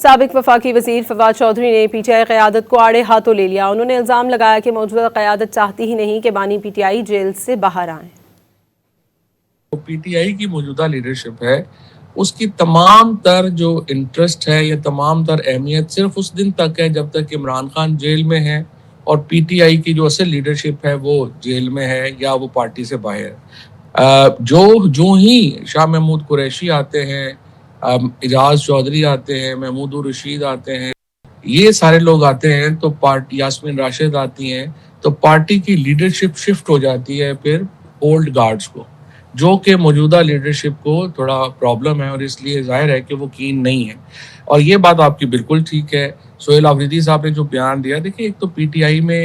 سابق وفاقی وزیر فواد چودھری نے پی ٹی آئی قیادت کو آڑے ہاتھوں لے لیا۔ انہوں نے الزام لگایا کہ موجودہ قیادت چاہتی ہی نہیں کہ بانی پی ٹی آئی جیل سے باہر آئیں۔ پی ٹی آئی کی موجودہ لیڈرشپ ہے، اس کی تمام تر جو انٹرسٹ ہے یا تمام تر اہمیت صرف اس دن تک ہے جب تک عمران خان جیل میں ہے اور پی ٹی آئی کی جو اصل لیڈرشپ ہے وہ جیل میں ہے یا وہ پارٹی سے باہر۔ جو ہی شاہ محمود قریشی آتے ہیں، اعجاز چودھری آتے ہیں، محمود الرشید آتے ہیں، یہ سارے لوگ آتے ہیں تو یاسمین راشد آتی ہیں تو پارٹی کی لیڈرشپ شفٹ ہو جاتی ہے پھر اولڈ گارڈز کو، جو کہ موجودہ لیڈرشپ کو تھوڑا پرابلم ہے اور اس لیے ظاہر ہے کہ وہ کین نہیں ہے۔ اور یہ بات آپ کی بالکل ٹھیک ہے۔ سہیل آفریدی صاحب نے جو بیان دیا، دیکھیں ایک تو پی ٹی آئی میں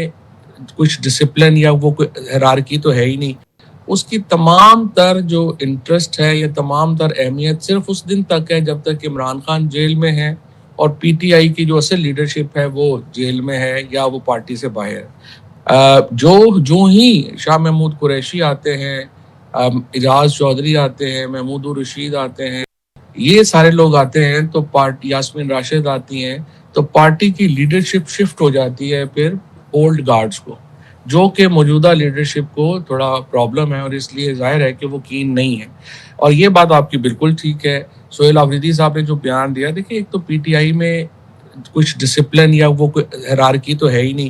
کچھ ڈسپلن یا وہ کوئی ہیرارکی تو ہے ہی نہیں، اس کی تمام تر جو انٹرسٹ ہے یا تمام تر اہمیت صرف اس دن تک ہے جب تک عمران خان جیل میں ہے اور پی ٹی آئی کی جو اصل لیڈرشپ ہے وہ جیل میں ہے یا وہ پارٹی سے باہر۔ جو ہی شاہ محمود قریشی آتے ہیں، اعجاز چودھری آتے ہیں، محمود الرشید آتے ہیں، یہ سارے لوگ آتے ہیں تو یاسمین راشد آتی ہیں تو پارٹی کی لیڈرشپ شفٹ ہو جاتی ہے پھر اولڈ گارڈز کو، جو کہ موجودہ لیڈرشپ کو تھوڑا پرابلم ہے اور اس لیے ظاہر ہے کہ وہ کین نہیں ہے۔ اور یہ بات آپ کی بالکل ٹھیک ہے۔ سہیل آفریدی صاحب نے جو بیان دیا، دیکھیں ایک تو پی ٹی آئی میں کچھ ڈسپلن یا وہ کوئی ہیرارکی تو ہے ہی نہیں،